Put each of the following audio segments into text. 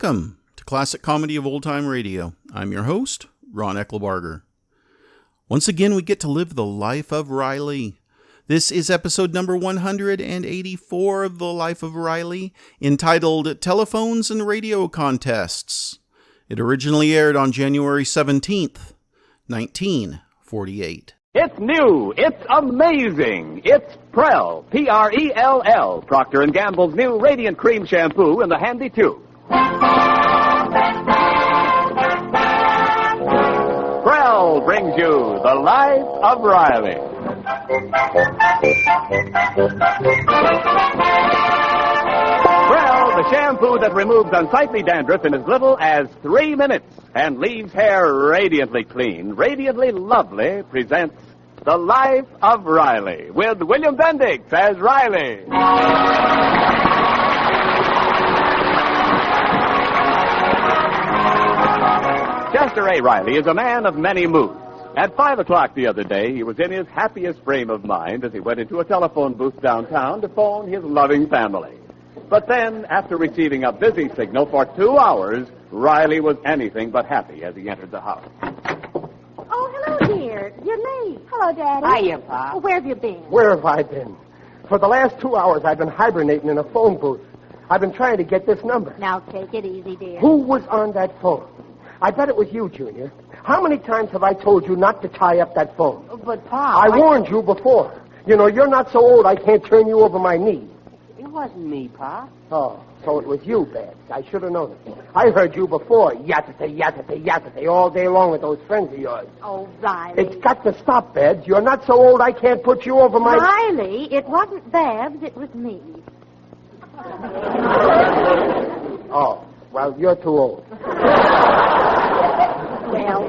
Welcome to Classic Comedy of Old Time Radio. I'm your host, Ron Eckelbarger. Once again, we get to live the life of Riley. This is episode number 184 of The Life of Riley, entitled Telephones and Radio Contests. It originally aired on January 17th, 1948. It's new. It's amazing. It's Prell, P-R-E-L-L, Procter & Gamble's new Radiant Cream Shampoo in the handy tube. Prell brings you The Life of Riley. Prell, the shampoo that removes unsightly dandruff in as little as 3 minutes and leaves hair radiantly clean, radiantly lovely, presents The Life of Riley with William Bendix as Riley. Chester A. Riley is a man of many moods. At 5 o'clock the other day, he was in his happiest frame of mind as he went into a telephone booth downtown to phone his loving family. But then, after receiving a busy signal for 2 hours, Riley was anything but happy as he entered the house. Oh, hello, dear. You're late. Hello, Daddy. Hiya, Pa. Oh, where have you been? Where have I been? For the last 2 hours, I've been hibernating in a phone booth. I've been trying to get this number. Now, take it easy, dear. Who was on that phone? I bet it was you, Junior. How many times have I told you not to tie up that phone? But, Pa... I warned you before. You know, you're not so old I can't turn you over my knee. It wasn't me, Pa. Oh, so it was you, Babs. I should have known it. I heard you before, yatate, yatate, yatate, all day long with those friends of yours. Oh, Riley. It's got to stop, Babs. You're not so old I can't put you over my... Riley, it wasn't Babs, it was me. Oh, well, you're too old. Well,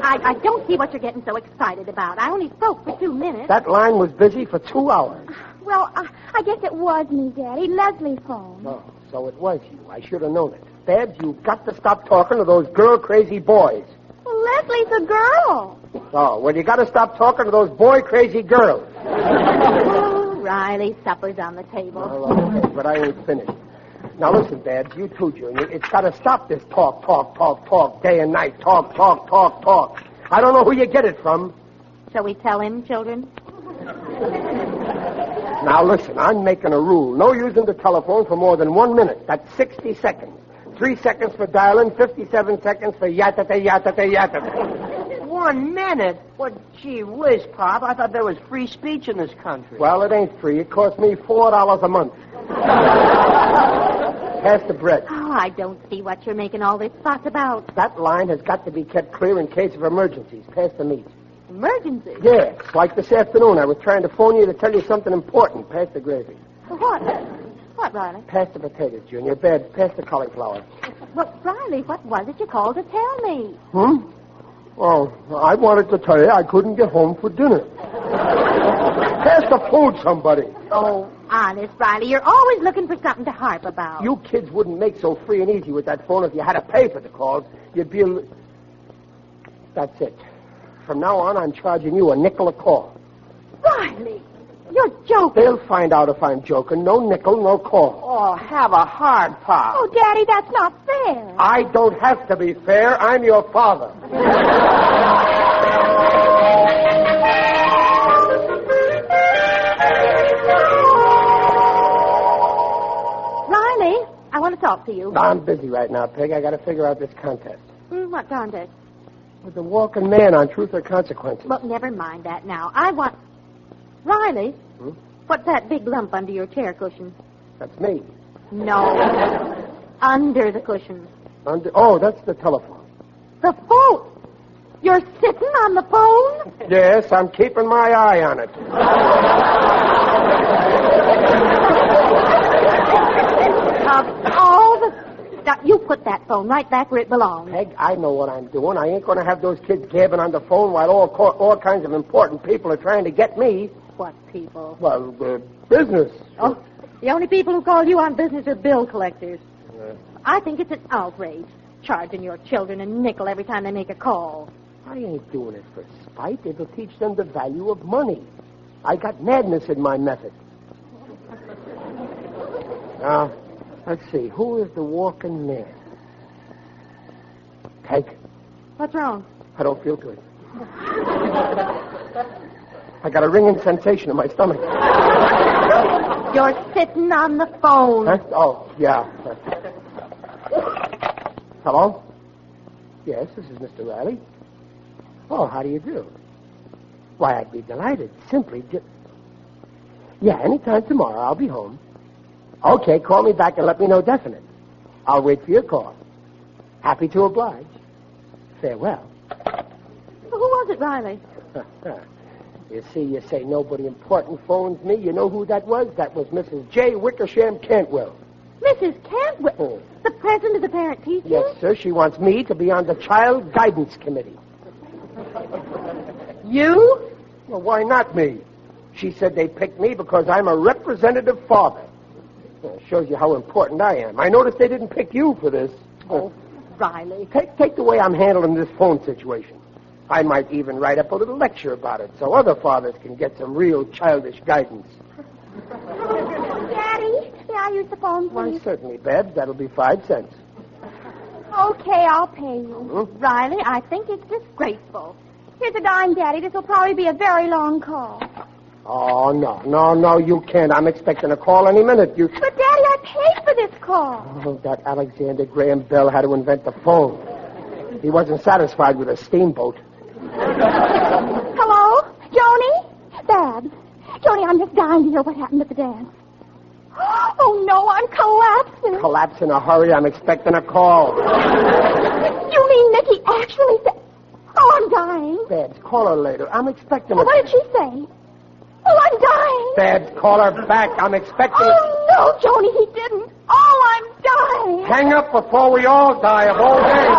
I don't see what you're getting so excited about. I only spoke for 2 minutes. That line was busy for 2 hours. Well, I guess it was me, Daddy. Leslie phoned. Oh, so it was you. I should have known it. Babs, you've got to stop talking to those girl-crazy boys. Well, Leslie's a girl. Oh, well, you got to stop talking to those boy-crazy girls. Oh, Riley, supper's on the table. Well, okay, but I ain't finished. Now, listen, Babs, you too, Junior. It's got to stop this talk, day and night. Talk. I don't know who you get it from. Shall we tell him, children? Now, listen, I'm making a rule. No using the telephone for more than 1 minute. That's 60 seconds. 3 seconds for dialing, 57 seconds for yatate. 1 minute? Well, gee whiz, Pop. I thought there was free speech in this country. Well, it ain't free. It costs me $4 a month. Pass the bread. Oh, I don't see what you're making all this fuss about. That line has got to be kept clear in case of emergencies. Pass the meat. Emergency? Yes, like this afternoon. I was trying to phone you to tell you something important. Pass the gravy. What? What, Riley? Pass the potatoes, Junior. Bed, pass the cauliflower. Well, Riley, what was it you called to tell me? Oh, I wanted to tell you I couldn't get home for dinner. Pass the food, somebody. Oh, honest, Riley, you're always looking for something to harp about. You kids wouldn't make so free and easy with that phone if you had to pay for the calls. You'd be That's it. From now on, I'm charging you a nickel a call. Riley, you're joking. They'll find out if I'm joking. No nickel, no call. Oh, have a heart, Pop. Oh, Daddy, that's not fair. I don't have to be fair. I'm your father. Riley, I want to talk to you. I'm busy right now, Peg. I got to figure out this contest. What contest? With the walking man on Truth or Consequences. Well, never mind that now. I want... Riley, what's that big lump under your chair cushion? That's me. No. Under the cushion. Oh, that's the telephone. The phone? You're sitting on the phone? Yes, I'm keeping my eye on it. Of all the... Now, you put that phone right back where it belongs. Peg, I know what I'm doing. I ain't going to have those kids gabbing on the phone while all kinds of important people are trying to get me. What people? Well, business. Oh, the only people who call you on business are bill collectors. I think it's an outrage, charging your children a nickel every time they make a call. I ain't doing it for spite. It'll teach them the value of money. I got madness in my method. Now, let's see. Who is the walking man? Peg, What's wrong? I don't feel good. I got a ringing sensation in my stomach. You're sitting on the phone. Huh? Oh, yeah. Hello? Yes, this is Mr. Riley. Oh, how do you do? Why, I'd be delighted. Simply Yeah, anytime tomorrow. I'll be home. Okay, call me back and let me know definite. I'll wait for your call. Happy to oblige. Farewell. Who was it, Riley? You see, you say nobody important phones me. You know who that was? That was Mrs. J. Wickersham Cantwell. Mrs. Cantwell? Oh. The president of the parent-teacher? Yes, sir. She wants me to be on the Child Guidance Committee. You? Well, why not me? She said they picked me because I'm a representative father. Well, it shows you how important I am. I noticed they didn't pick you for this. Oh, Riley. Take the way I'm handling this phone situation. I might even write up a little lecture about it so other fathers can get some real childish guidance. Daddy, may I use the phone, Why, please? certainly, Babs. That'll be 5 cents. Okay, I'll pay you. Riley, I think it's disgraceful. Here's a dime, Daddy. This will probably be a very long call. Oh, no, you can't. I'm expecting a call any minute. But, Daddy, I paid for this call. Oh, that Alexander Graham Bell had to invent the phone. He wasn't satisfied with a steamboat. Hello? Joni? Babs. Joni, I'm just dying to hear what happened at the dance. Oh, no, I'm collapsing. Collapse in a hurry. I'm expecting a call. You mean Mickey actually said... Oh, I'm dying. Babs, call her later. I'm expecting Well, what did she say? Oh, I'm dying. Babs, call her back. I'm expecting... Oh, no, Joni, he didn't. Oh, I'm dying. Hang up before we all die of old age.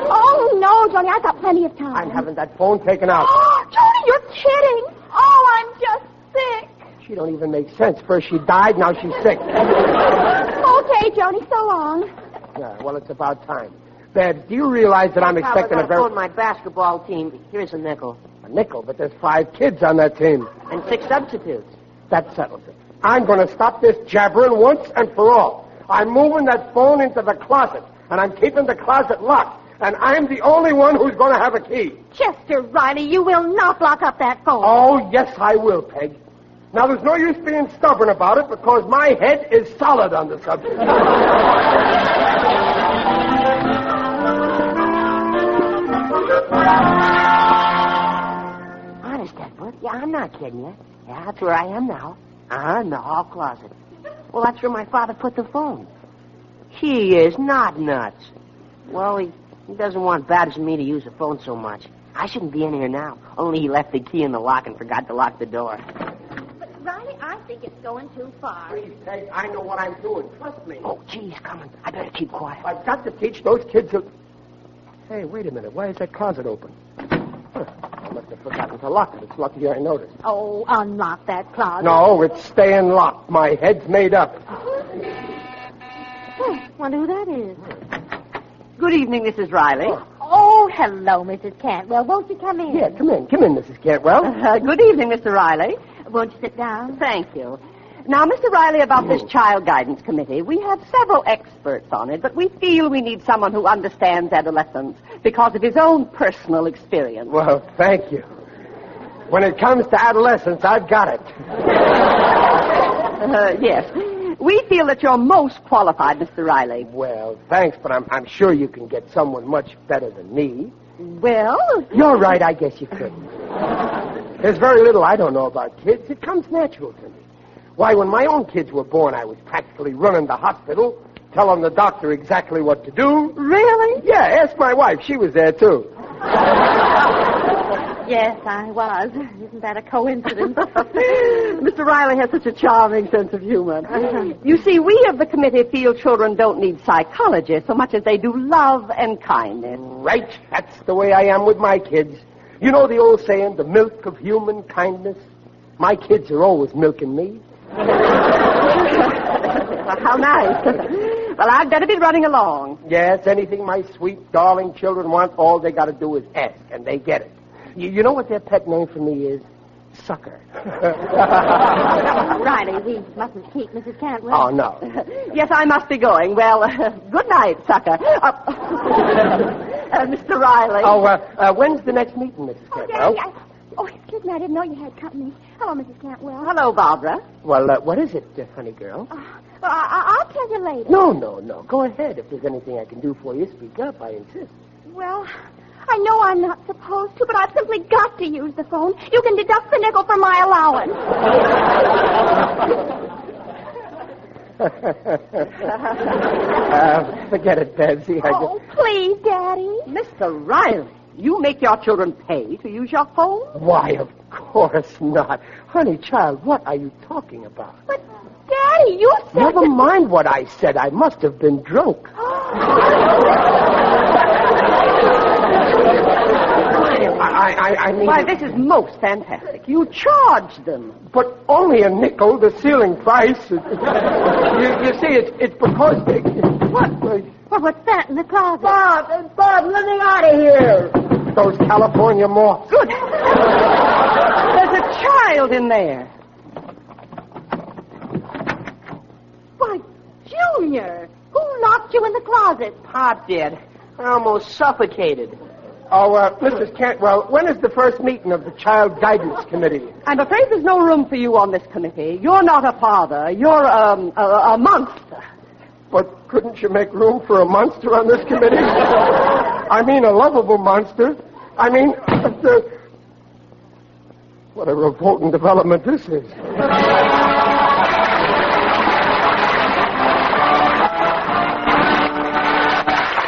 Oh, no, Joni, I've got plenty of time. I'm having that phone taken out. Oh, Joni, you're kidding. Oh, I'm just sick. She don't even make sense. First she died, now she's sick. Okay, Joni, so long. Yeah, well, it's about time. Babs, do you realize that I'm expecting a very... phone my basketball team. Here's a nickel. A nickel, but there's 5 kids on that team. And 6 substitutes. That settles it. I'm going to stop this jabbering once and for all. I'm moving that phone into the closet, and I'm keeping the closet locked. And I'm the only one who's going to have a key. Chester Riley, you will not lock up that phone. Oh, yes, I will, Peg. Now, there's no use being stubborn about it because my head is solid on the subject. Honest, Edward? Yeah, I'm not kidding you. Yeah, that's where I am now. In the hall closet. Well, that's where my father put the phone. He is not nuts. Well, he doesn't want Babs and me to use the phone so much. I shouldn't be in here now. Only he left the key in the lock and forgot to lock the door. But, Riley, I think it's going too far. Please, Peg, I know what I'm doing. Trust me. Oh, gee, he's coming. I better keep quiet. I've got to teach those kids to... Hey, wait a minute. Why is that closet open? Huh. I must have forgotten to lock it. It's lucky I noticed. Oh, unlock that closet. No, it's staying locked. My head's made up. Wonder who that is. Good evening, Mrs. Riley. Oh, hello, Mrs. Cantwell. Won't you come in? Yeah, come in. Come in, Mrs. Cantwell. Good evening, Mr. Riley. Won't you sit down? Thank you. Now, Mr. Riley, about this Child Guidance Committee, we have several experts on it, but we feel we need someone who understands adolescents because of his own personal experience. Well, thank you. When it comes to adolescence, I've got it. Yes. We feel that you're most qualified, Mr. Riley. Well, thanks, but I'm sure you can get someone much better than me. Well... You're right, I guess you could. There's very little I don't know about kids. It comes natural to me. Why, when my own kids were born, I was practically running the hospital, telling the doctor exactly what to do. Really? Yeah, ask my wife. She was there, too. Yes, I was. Isn't that a coincidence? Mr. Riley has such a charming sense of humor. You see, we of the committee feel children don't need psychology so much as they do love and kindness. Right. That's the way I am with my kids. You know the old saying, the milk of human kindness? My kids are always milking me. Well, how nice. Well, I'd better be running along. Yes, anything my sweet, darling children want, all they got to do is ask, and they get it. You know what their pet name for me is? sucker. Riley, we mustn't keep Mrs. Cantwell. Oh, no. Yes, I must be going. Well, good night, sucker. Mr. Riley. Oh, when's the next meeting, Mrs. Oh, Cantwell? Daddy, excuse me, I didn't know you had company. Hello, Mrs. Cantwell. Hello, Barbara. Well, what is it, honey girl? Well, I'll tell you later. No. Go ahead. If there's anything I can do for you, speak up. I insist. Well, I know I'm not supposed to, but I've simply got to use the phone. You can deduct the nickel from my allowance. Forget it, Patsy. Oh, please, Daddy. Mr. Riley, you make your children pay to use your phone? Why, of course not. Honey, child, what are you talking about? But, Daddy, you said... Never mind what I said. I must have been drunk. I mean... Why, this is most fantastic. You charge them. But only a nickel, the ceiling price. You see, it's because... What? Well, what's that in the closet? Bob, let me out of here. Those California moths. Good. There's a child in there. Why, Junior, who locked you in the closet? Pop did. I almost suffocated. Oh, Mrs. Cantwell, when is the first meeting of the Child Guidance Committee? I'm afraid there's no room for you on this committee. You're not a father. You're a monster. But couldn't you make room for a monster on this committee? I mean, a lovable monster. I mean, what a revolting development this is.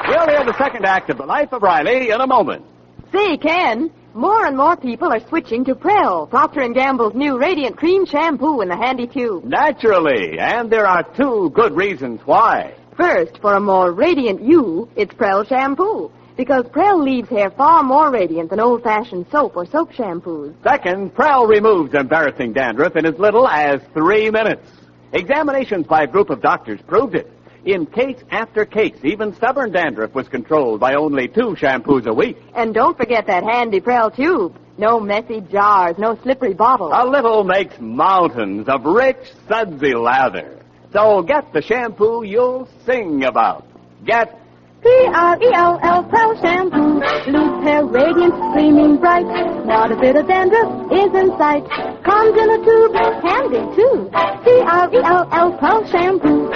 We'll hear the second act of The Life of Riley in a moment. Say, Ken, more and more people are switching to Prel, Procter & Gamble's new Radiant Cream Shampoo in the handy tube. Naturally, and there are two good reasons why. First, for a more radiant you, it's Prel Shampoo, because Prel leaves hair far more radiant than old-fashioned soap or soap shampoos. Second, Prel removes embarrassing dandruff in as little as 3 minutes. Examinations by a group of doctors proved it. In case after case, even stubborn dandruff was controlled by only 2 shampoos a week. And don't forget that handy Prel tube. No messy jars, no slippery bottles. A little makes mountains of rich, sudsy lather. So get the shampoo you'll sing about. Get P-R-E-L-L Prel Shampoo. Loose hair radiant, gleaming bright. Not a bit of dandruff is in sight. Comes in a tube, handy too. P-R-E-L-L Prel Shampoo.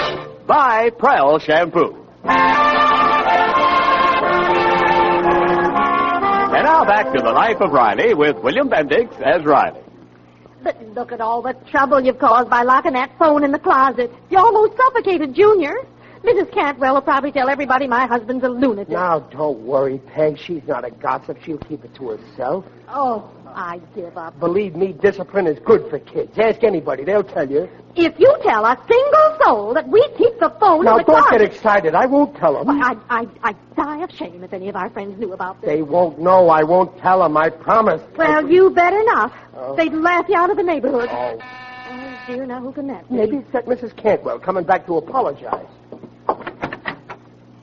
by Prel Shampoo. And now back to The Life of Riley with William Bendix as Riley. But look at all the trouble you've caused by locking that phone in the closet. You almost suffocated Junior. Mrs. Cantwell will probably tell everybody my husband's a lunatic. Now, don't worry, Peg. She's not a gossip. She'll keep it to herself. Oh, I give up. Believe me, discipline is good for kids. Ask anybody. They'll tell you. If you tell a single soul that we keep the phone Now, in the don't closet... get excited. I won't tell them. I'd die of shame if any of our friends knew about this. They won't know. I won't tell them. I promise. Well, you better not. Oh. They'd laugh you out of the neighborhood. Oh. Oh, dear, now who can that be? Maybe it's that Mrs. Cantwell coming back to apologize.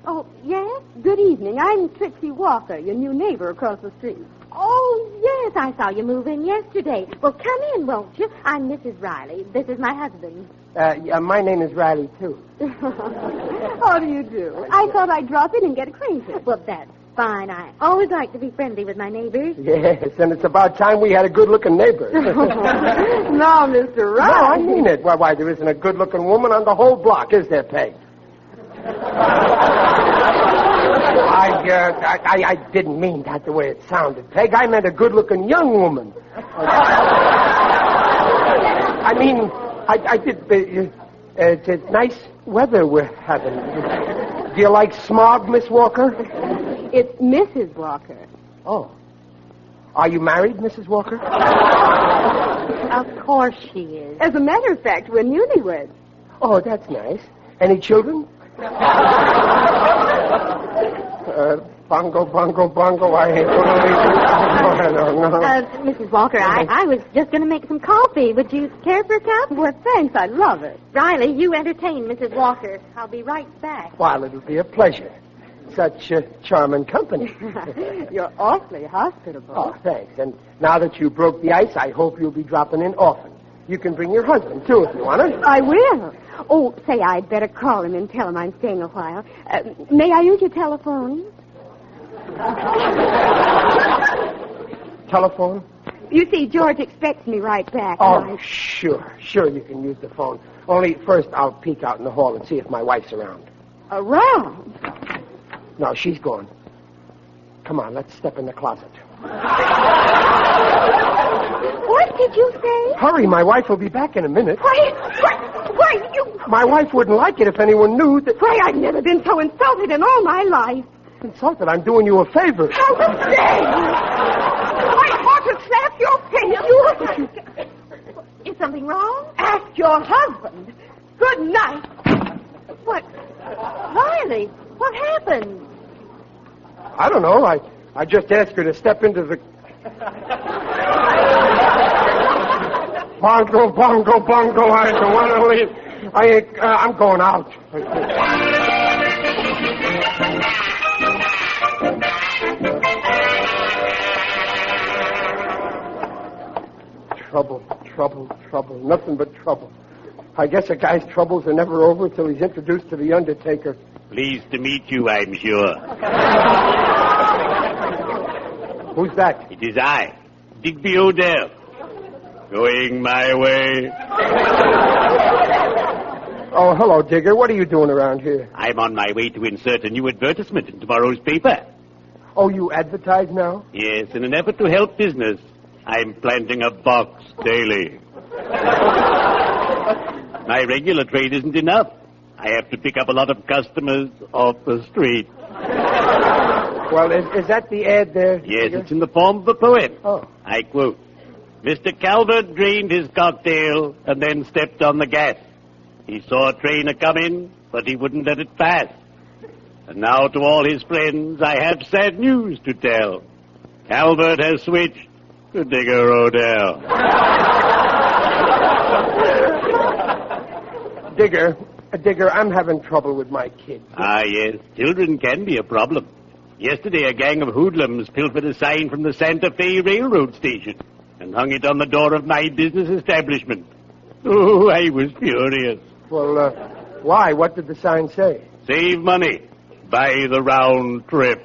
Oh, yes? Good evening. I'm Trixie Walker, your new neighbor across the street. Oh, yes, I saw you move in yesterday. Well, come in, won't you? I'm Mrs. Riley. This is my husband. My name is Riley, too. How do you do? I thought I'd drop in and get acquainted. Well, that's fine. I always like to be friendly with my neighbors. Yes, and it's about time we had a good-looking neighbor. Now, Mr. No, Riley. I mean it. Why, there isn't a good-looking woman on the whole block, is there, Peg? I didn't mean that the way it sounded, Peg. I meant a good-looking young woman. I mean, I did... it's nice weather we're having. Do you like smog, Miss Walker? It's Mrs. Walker. Oh. Are you married, Mrs. Walker? Of course she is. As a matter of fact, we're newlyweds. Oh, that's nice. Any children? Bongo, I hate one of these. I don't know. Mrs. Walker, I was just going to make some coffee. Would you care for a cup? Well, thanks. I love it. Riley, you entertain Mrs. Walker. I'll be right back. Well, it'll be a pleasure. such charming company. You're awfully hospitable. Oh, thanks. And now that you broke the ice, I hope you'll be dropping in often. You can bring your husband, too, if you want to. I will. Oh, say, I'd better call him and tell him I'm staying a while. May I use your telephone? Telephone? You see, George expects me right back. Oh, sure. Sure, you can use the phone. Only first I'll peek out in the hall and see if my wife's around. Around? No, she's gone. Come on, let's step in the closet. What did you say? Hurry, my wife will be back in a minute. Why, you... My wife wouldn't like it if anyone knew that... Why, I've never been so insulted in all my life. Insulted? I'm doing you a favor. How to say? I ought to slap your face. Is something wrong? Ask your husband. Good night. What? Riley, what happened? I don't know. I just asked her to step into the... Bongo, bongo, bongo, I don't want to leave. I'm going out. Trouble. Nothing but trouble. I guess a guy's troubles are never over till he's introduced to the Undertaker. Pleased to meet you, I'm sure. Who's that? It is I, Digby Odell. Going my way. Oh, hello, Digger. What are you doing around here? I'm on my way to insert a new advertisement in tomorrow's paper. Oh, you advertise now? Yes, in an effort to help business, I'm planting a box daily. My regular trade isn't enough. I have to pick up a lot of customers off the street. Well, is that the ad there? Yes, Digger? it's in the form of a poem. Oh. I quote, Mr. Calvert drained his cocktail and then stepped on the gas. He saw a train a-coming, but he wouldn't let it pass. And now to all his friends, I have sad news to tell. Calvert has switched to Digger Odell. Digger, I'm having trouble with my kids. Ah, yes, children can be a problem. Yesterday, a gang of hoodlums pilfered a sign from the Santa Fe Railroad Station and hung it on the door of my business establishment. Oh, I was furious. Well, why? What did the sign say? Save money. Buy the round trip.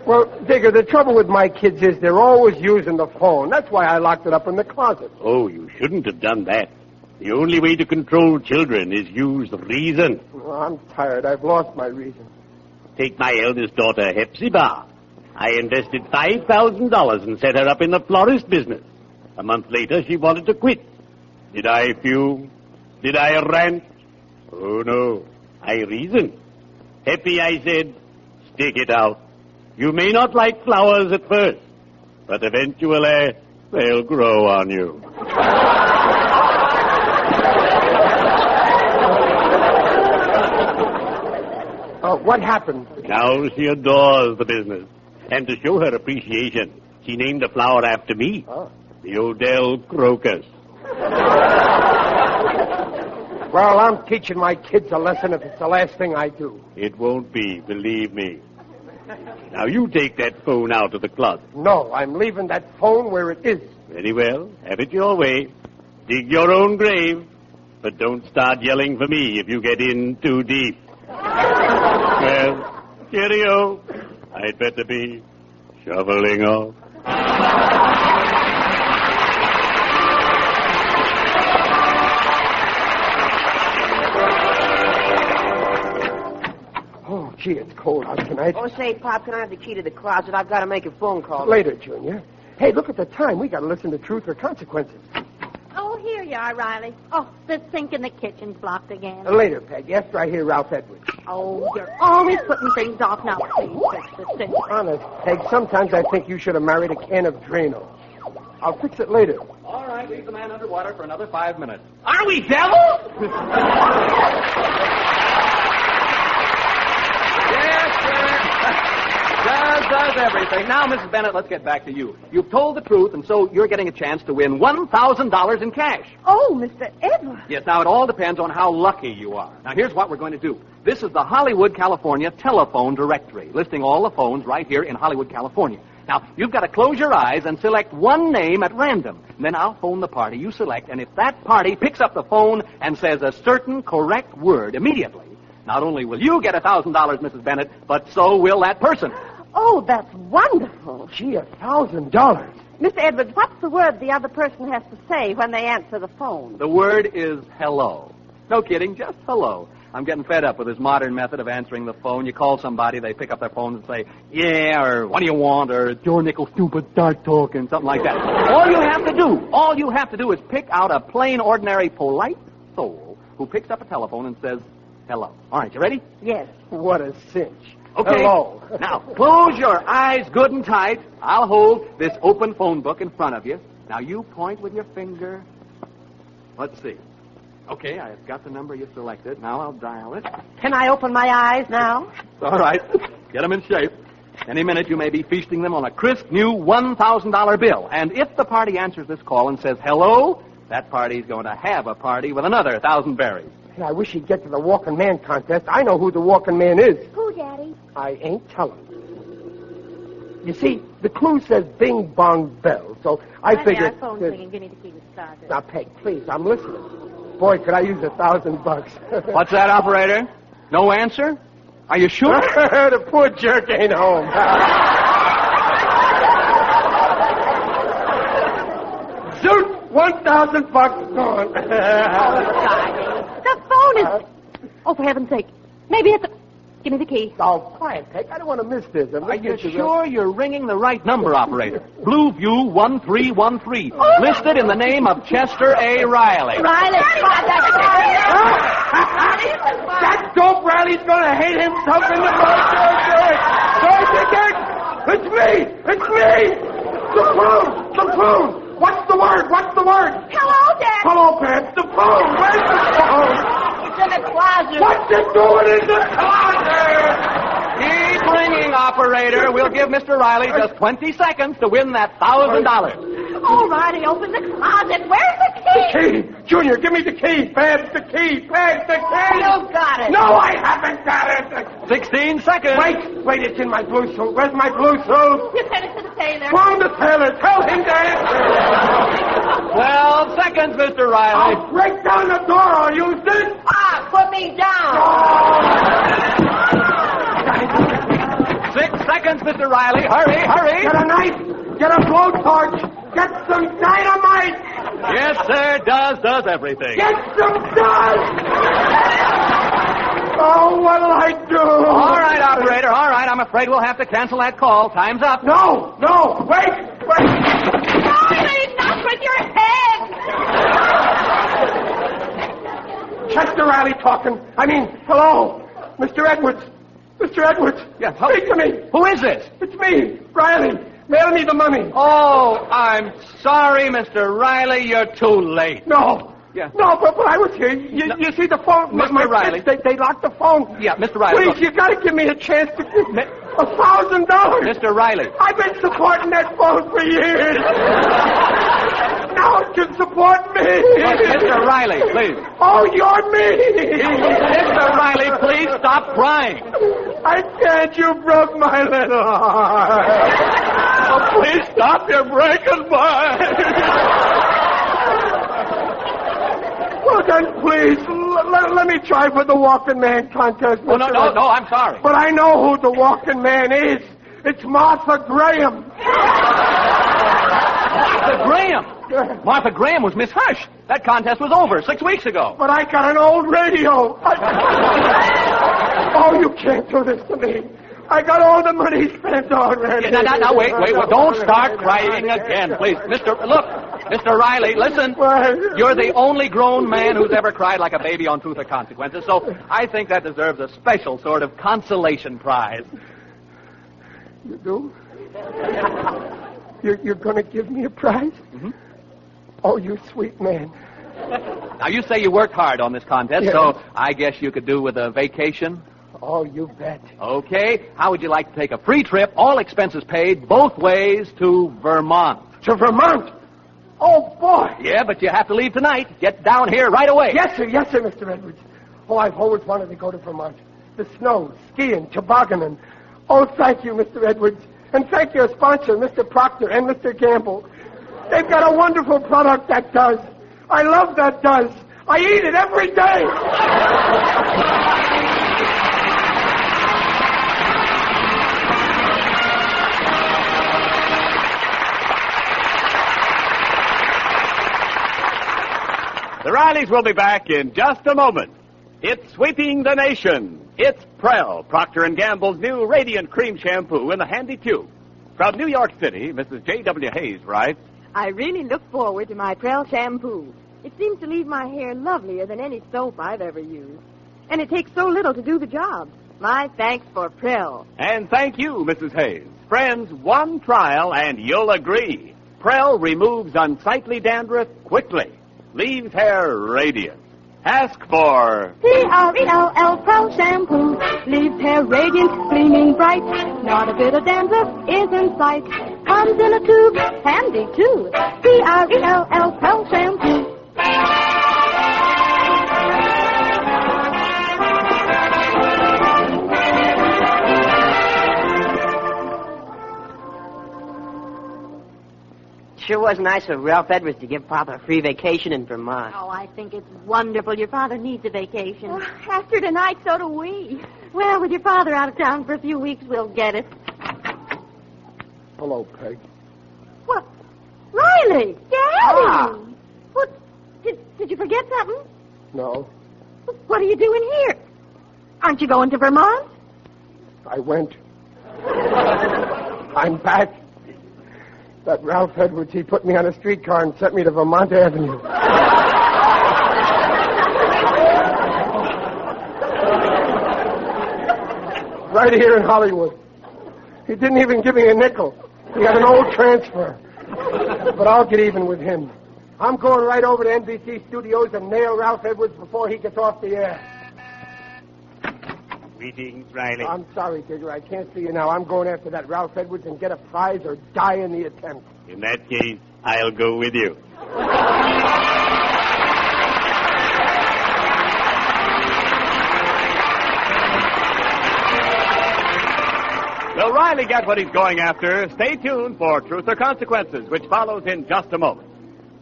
Well, Digger, the trouble with my kids is they're always using the phone. That's why I locked it up in the closet. Oh, you shouldn't have done that. The only way to control children is use reason. Well, I'm tired. I've lost my reason. Take my eldest daughter, Hepzibah. I invested $5,000 and set her up in the florist business. A month later, she wanted to quit. Did I fume? Did I rant? Oh, no. I reasoned. Happy, I said, stick it out. You may not like flowers at first, but eventually they'll grow on you. What happened? Now she adores the business. And to show her appreciation, she named a flower after me. Oh. The Odell crocus. Well, I'm teaching my kids a lesson if it's the last thing I do. It won't be, believe me. Now you take that phone out of the closet. No, I'm leaving that phone where it is. Very well. Have it your way. Dig your own grave. But don't start yelling for me if you get in too deep. Well, cheerio. I'd better be shoveling off. Oh, gee, it's cold out tonight. Oh, say, Pop, can I have the key to the closet? I've got to make a phone call. Later, Junior. Hey, look at the time. We got to listen to Truth or Consequences. Oh, here you are, Riley. Oh, the sink in the kitchen's blocked again. Later, Peg, after I hear Ralph Edwards. Oh, you're always putting things off now. Please fix the sink. Honest, Peg, sometimes I think you should have married a can of Drano. I'll fix it later. All right, leave the man underwater for another 5 minutes. Are we devils? Yes, sir. Just does everything. Now, Mrs. Bennett, let's get back to you. You've told the truth, and so you're getting a chance to win $1,000 in cash. Oh, Mr. Edwards. Yes, now it all depends on how lucky you are. Now, here's what we're going to do. This is the Hollywood, California telephone directory, listing all the phones right here in Hollywood, California. Now, you've got to close your eyes and select one name at random. And then I'll phone the party you select, and if that party picks up the phone and says a certain correct word immediately, not only will you get $1,000, Mrs. Bennett, but so will that person. Oh, that's wonderful. Gee, $1,000. Mr. Edwards, what's the word the other person has to say when they answer the phone? The word is hello. No kidding, just hello. I'm getting fed up with this modern method of answering the phone. You call somebody, they pick up their phone and say, yeah, or what do you want, or your nickel stupid, start talking, something like that. All you have to do is pick out a plain, ordinary, polite soul who picks up a telephone and says, hello. All right, you ready? Yes. What a cinch. Okay. Hello. Now, close your eyes good and tight. I'll hold this open phone book in front of you. Now, you point with your finger. Let's see. Okay, I've got the number you selected. Now I'll dial it. Can I open my eyes now? All right. Get them in shape. Any minute you may be feasting them on a crisp new $1,000 bill. And if the party answers this call and says hello, that party's going to have a party with another 1,000 berries. Hey, I wish he'd get to the walking man contest. I know who the walking man is. Who, Daddy? I ain't telling. You see, the clue says bing bong bell, so I figured... Our phone's ringing. Give me the key to start it. Now, Peg, please, I'm listening. Boy, could I use $1,000. What's that, operator? No answer? Are you sure? The poor jerk ain't home. Zoot! $1,000 gone. The phone is... Oh, for heaven's sake. Maybe it's... Give me the key. Oh, quiet, Peg. I don't want to miss this. Are you sure you're ringing the right number, operator? Blueview 1313. Listed in the name of Chester A. Riley. Riley! That dope Riley's going to hate himself in the most. It's me! It's me! The phone! What's the word? Hello, Dad. Hello, Pep. The phone! Where's the phone? It's in the closet. What's it doing in the closet? Keep ringing, operator. We'll give Mr. Riley just 20 seconds to win that $1,000. Oh, Riley, open the closet. Where's the key? Key! Junior, give me the key! Babs, the key! Babs, the key! You got it. No, I haven't got it! 16 seconds. Wait, it's in my blue suit. Where's my blue suit? You sent it to the tailor. Phone the tailor. Tell him to answer. 12 seconds, Mr. Riley. I'll break down the door. I'll use this. Put me down. 6 seconds, Mr. Riley. Hurry. Get a knife. Get a blowtorch. Get some dynamite. Yes, sir. Does everything. Get some dust. Oh, what'll I do? All right, operator. All right. I'm afraid we'll have to cancel that call. Time's up. No. Wait. Riley, not with your head. Chester Riley talking. Hello. Mr. Edwards. Yes. Speak to me. Who is this? It's me, Riley. Mail me the money. Oh, I'm sorry, Mr. Riley. You're too late. No. Yeah. No, but I was here. You see the phone? Mr. Riley. Kids, they locked the phone. Yeah, Mr. Riley. Please, you got to give me a chance to give me $1,000. Mr. Riley. I've been supporting that phone for years. Now it can support me. Mr. Riley, please. Oh, you're me. Mr. Riley, please stop crying. I can't. You broke my little heart. Oh, please stop. You're breaking mine. Well, then, please, let me try for the walking man contest. Oh, no, I'm sorry. But I know who the walking man is. It's Martha Graham. Martha Graham? Martha Graham was Miss Hush. That contest was over 6 weeks ago. But I got an old radio. Oh, you can't do this to me. I got all the money spent already. Now, wait. Don't start crying again, please. Mr. Riley, listen. You're the only grown man who's ever cried like a baby on Truth or Consequences, so I think that deserves a special sort of consolation prize. You do? You're going to give me a prize? Mm-hmm. Oh, you sweet man. Now, you say you worked hard on this contest, Yes. so I guess you could do with a vacation. Oh, you bet. Okay. How would you like to take a free trip, all expenses paid, both ways to Vermont? To Vermont? Oh, boy. Yeah, but you have to leave tonight. Get down here right away. Yes, sir, Mr. Edwards. Oh, I've always wanted to go to Vermont. The snow, skiing, tobogganing. Oh, thank you, Mr. Edwards. And thank your sponsor, Mr. Proctor and Mr. Gamble. They've got a wonderful product that does. I love that does. I eat it every day. The Rileys will be back in just a moment. It's sweeping the nation. It's Prell, Procter & Gamble's new Radiant Cream Shampoo in the handy tube. From New York City, Mrs. J.W. Hayes writes, I really look forward to my Prell shampoo. It seems to leave my hair lovelier than any soap I've ever used. And it takes so little to do the job. My thanks for Prell. And thank you, Mrs. Hayes. Friends, one trial and you'll agree. Prell removes unsightly dandruff quickly. Leaves hair radiant. Ask for P-R-E-L-L Prell shampoo. Leaves hair radiant, gleaming bright. Not a bit of dandruff is in sight. Comes in a tube, handy too. P-R-E-L-L Prell shampoo. Sure was nice of Ralph Edwards to give Papa a free vacation in Vermont. Oh, I think it's wonderful. Your father needs a vacation. After tonight, so do we. Well, with your father out of town for a few weeks, we'll get it. Hello, Peg. What? Riley! Daddy! Ah. What? Did you forget something? No, What are you doing here? Aren't you going to Vermont? I went. I'm back. That Ralph Edwards, he put me on a streetcar and sent me to Vermont Avenue. Right here in Hollywood. He didn't even give me a nickel. He had an old transfer. But I'll get even with him. I'm going right over to NBC Studios and nail Ralph Edwards before he gets off the air. Greetings, Riley. I'm sorry, Digger. I can't see you now. I'm going after that Ralph Edwards and get a prize or die in the attempt. In that case, I'll go with you. Will Riley get what he's going after? Stay tuned for Truth or Consequences, which follows in just a moment.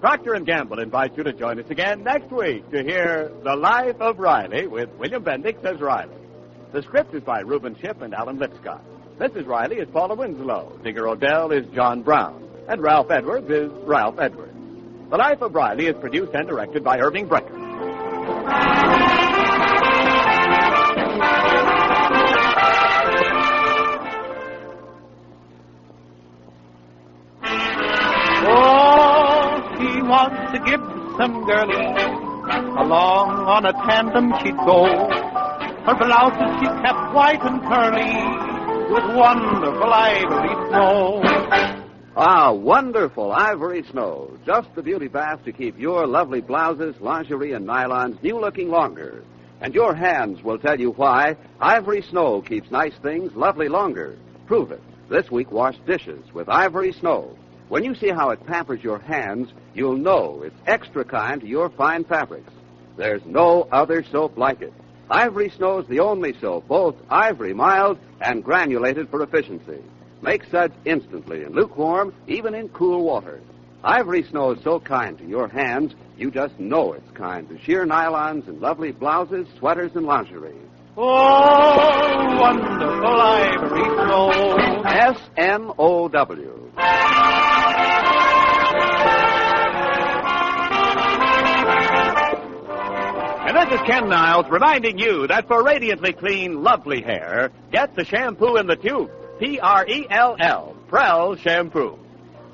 Procter & Gamble invites you to join us again next week to hear The Life of Riley with William Bendix as Riley. The script is by Reuben Shipp and Alan Lipscott. Mrs. Riley is Paula Winslow. Digger Odell is John Brown. And Ralph Edwards is Ralph Edwards. The Life of Riley is produced and directed by Irving Brecker. Oh, he wants to give some girlie along on a tandem she'd go. Her blouses she kept white and curly with wonderful ivory snow. Ah, wonderful ivory snow. Just the beauty bath to keep your lovely blouses, lingerie, and nylons new-looking longer. And your hands will tell you why Ivory Snow keeps nice things lovely longer. Prove it. This week, wash dishes with Ivory Snow. When you see how it pampers your hands, you'll know it's extra kind to your fine fabrics. There's no other soap like it. Ivory Snow's the only soap, both ivory mild and granulated for efficiency. Make suds instantly in lukewarm, even in cool water. Ivory Snow is so kind to your hands, you just know it's kind to sheer nylons and lovely blouses, sweaters, and lingerie. Oh, wonderful ivory snow. S-N-O-W. And this is Ken Niles reminding you that for radiantly clean, lovely hair, get the shampoo in the tube. P-R-E-L-L, Prell Shampoo.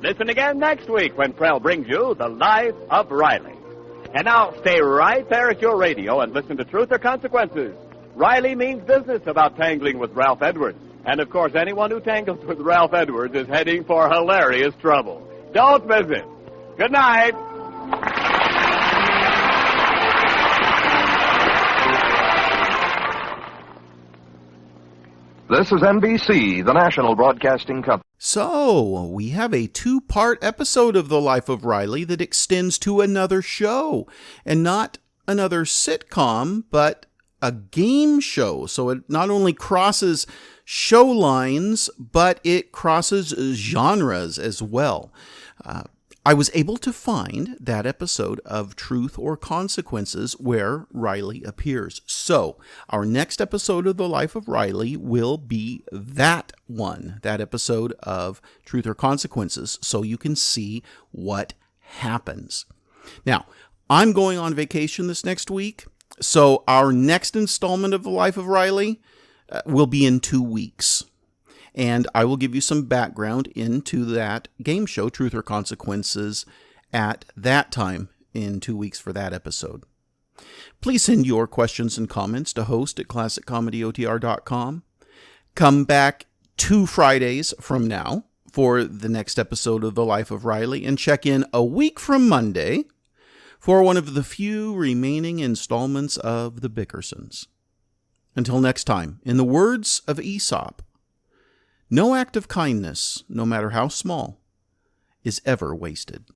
Listen again next week when Prell brings you The Life of Riley. And now stay right there at your radio and listen to Truth or Consequences. Riley means business about tangling with Ralph Edwards. And, of course, anyone who tangles with Ralph Edwards is heading for hilarious trouble. Don't miss it. Good night. This is NBC, the national broadcasting company. So, we have a 2-part episode of The Life of Riley that extends to another show, and not another sitcom, but a game show. So it not only crosses show lines, but it crosses genres as well. I was able to find that episode of Truth or Consequences where Riley appears. So, our next episode of The Life of Riley will be that one, that episode of Truth or Consequences, so you can see what happens. Now, I'm going on vacation this next week, so our next installment of The Life of Riley will be in 2 weeks. And I will give you some background into that game show, Truth or Consequences, at that time in 2 weeks for that episode. Please send your questions and comments to host@classiccomedyotr.com. Come back 2 Fridays from now for the next episode of The Life of Riley, and check in a week from Monday for one of the few remaining installments of The Bickersons. Until next time, in the words of Aesop, no act of kindness, no matter how small, is ever wasted.